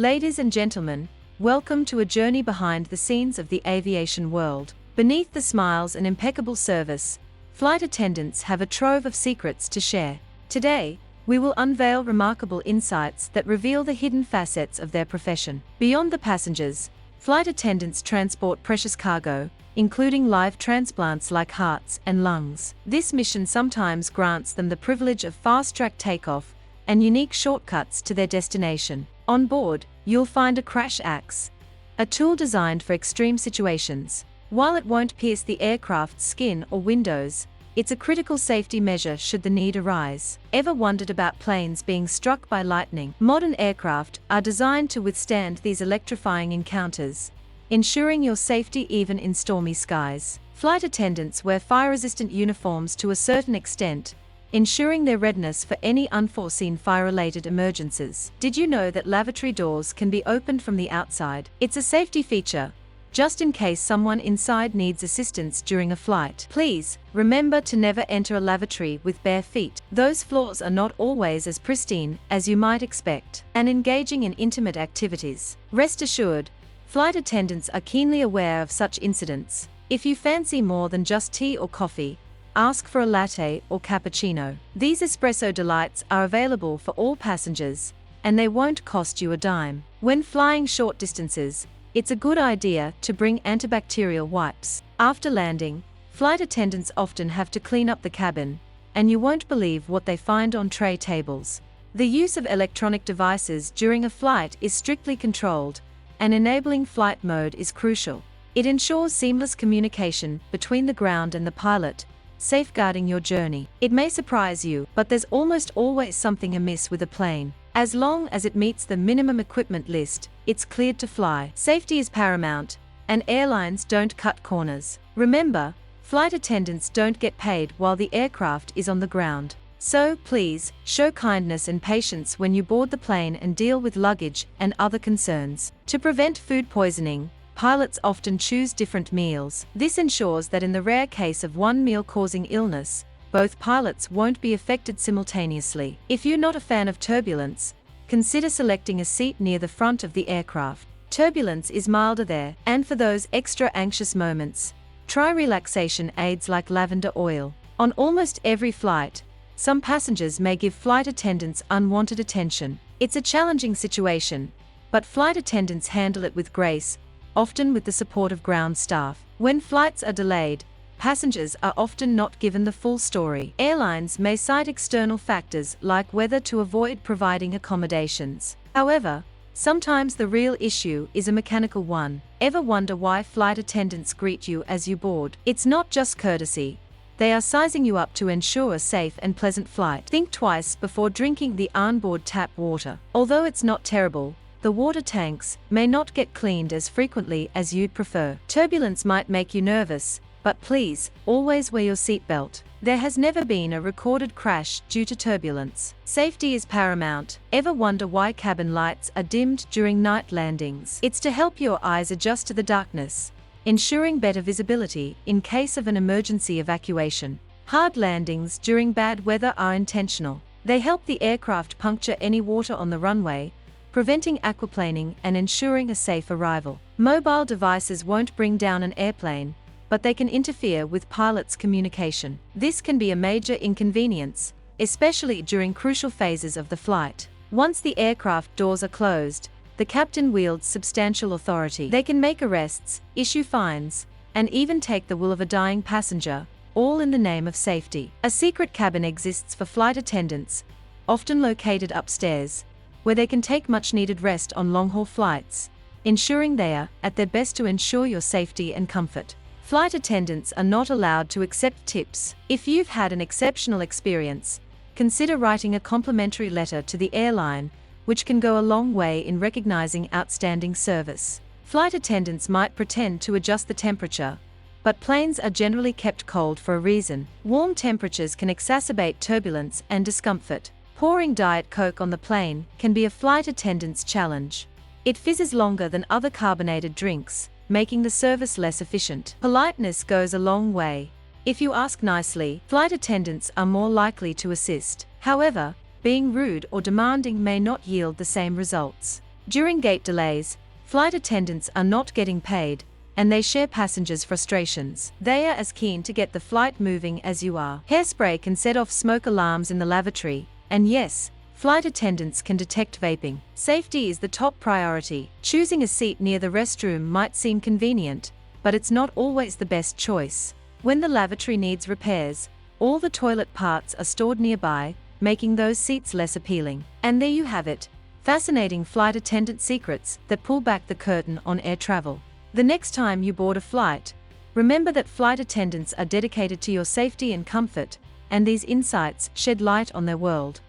Ladies and gentlemen, welcome to a journey behind the scenes of the aviation world. Beneath the smiles and impeccable service, flight attendants have a trove of secrets to share. Today, we will unveil remarkable insights that reveal the hidden facets of their profession. Beyond the passengers, flight attendants transport precious cargo, including live transplants like hearts and lungs. This mission sometimes grants them the privilege of fast-track takeoff and unique shortcuts to their destination. On board, you'll find a crash axe, a tool designed for extreme situations. While it won't pierce the aircraft's skin or windows, it's a critical safety measure should the need arise. Ever wondered about planes being struck by lightning? Modern aircraft are designed to withstand these electrifying encounters, ensuring your safety even in stormy skies. Flight attendants wear fire-resistant uniforms to a certain extent, ensuring their readiness for any unforeseen fire-related emergencies. Did you know that lavatory doors can be opened from the outside? It's a safety feature, just in case someone inside needs assistance during a flight. Please, remember to never enter a lavatory with bare feet. Those floors are not always as pristine as you might expect. And engaging in intimate activities. Rest assured, flight attendants are keenly aware of such incidents. If you fancy more than just tea or coffee, ask for a latte or cappuccino. These espresso delights are available for all passengers, and they won't cost you a dime. When flying short distances, it's a good idea to bring antibacterial wipes. After landing, flight attendants often have to clean up the cabin, and you won't believe what they find on tray tables. The use of electronic devices during a flight is strictly controlled, and enabling flight mode is crucial. It ensures seamless communication between the ground and the pilot, safeguarding your journey. It may surprise you, but there's almost always something amiss with a plane. As long as it meets the minimum equipment list, it's cleared to fly. Safety is paramount, and airlines don't cut corners. Remember, flight attendants don't get paid while the aircraft is on the ground. So, please, show kindness and patience when you board the plane and deal with luggage and other concerns. To prevent food poisoning, pilots often choose different meals. This ensures that in the rare case of one meal causing illness, both pilots won't be affected simultaneously. If you're not a fan of turbulence, consider selecting a seat near the front of the aircraft. Turbulence is milder there, and for those extra anxious moments, try relaxation aids like lavender oil. On almost every flight, some passengers may give flight attendants unwanted attention. It's a challenging situation, but flight attendants handle it with grace, often with the support of ground staff. When flights are delayed, passengers are often not given the full story. Airlines may cite external factors like weather to avoid providing accommodations. However, sometimes the real issue is a mechanical one. Ever wonder why flight attendants greet you as you board? It's not just courtesy. They are sizing you up to ensure a safe and pleasant flight. Think twice before drinking the onboard tap water. Although it's not terrible, the water tanks may not get cleaned as frequently as you'd prefer. Turbulence might make you nervous, but please, always wear your seatbelt. There has never been a recorded crash due to turbulence. Safety is paramount. Ever wonder why cabin lights are dimmed during night landings? It's to help your eyes adjust to the darkness, ensuring better visibility in case of an emergency evacuation. Hard landings during bad weather are intentional. They help the aircraft puncture any water on the runway, preventing aquaplaning and ensuring a safe arrival. Mobile devices won't bring down an airplane, but they can interfere with pilots' communication. This can be a major inconvenience, especially during crucial phases of the flight. Once the aircraft doors are closed, the captain wields substantial authority. They can make arrests, issue fines, and even take the will of a dying passenger, all in the name of safety. A secret cabin exists for flight attendants, often located upstairs, where they can take much-needed rest on long-haul flights, ensuring they are at their best to ensure your safety and comfort. Flight attendants are not allowed to accept tips. If you've had an exceptional experience, consider writing a complimentary letter to the airline, which can go a long way in recognizing outstanding service. Flight attendants might pretend to adjust the temperature, but planes are generally kept cold for a reason. Warm temperatures can exacerbate turbulence and discomfort. Pouring Diet Coke on the plane can be a flight attendant's challenge. It fizzes longer than other carbonated drinks, making the service less efficient. Politeness goes a long way. If you ask nicely, flight attendants are more likely to assist. However, being rude or demanding may not yield the same results. During gate delays, flight attendants are not getting paid, and they share passengers' frustrations. They are as keen to get the flight moving as you are. Hairspray can set off smoke alarms in the lavatory, and yes, flight attendants can detect vaping. Safety is the top priority. Choosing a seat near the restroom might seem convenient, but it's not always the best choice. When the lavatory needs repairs, all the toilet parts are stored nearby, making those seats less appealing. And there you have it, fascinating flight attendant secrets that pull back the curtain on air travel. The next time you board a flight, remember that flight attendants are dedicated to your safety and comfort, and these insights shed light on their world.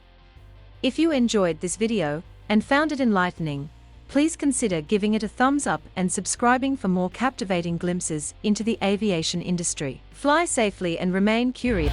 If you enjoyed this video and found it enlightening, please consider giving it a thumbs up and subscribing for more captivating glimpses into the aviation industry. Fly safely and remain curious.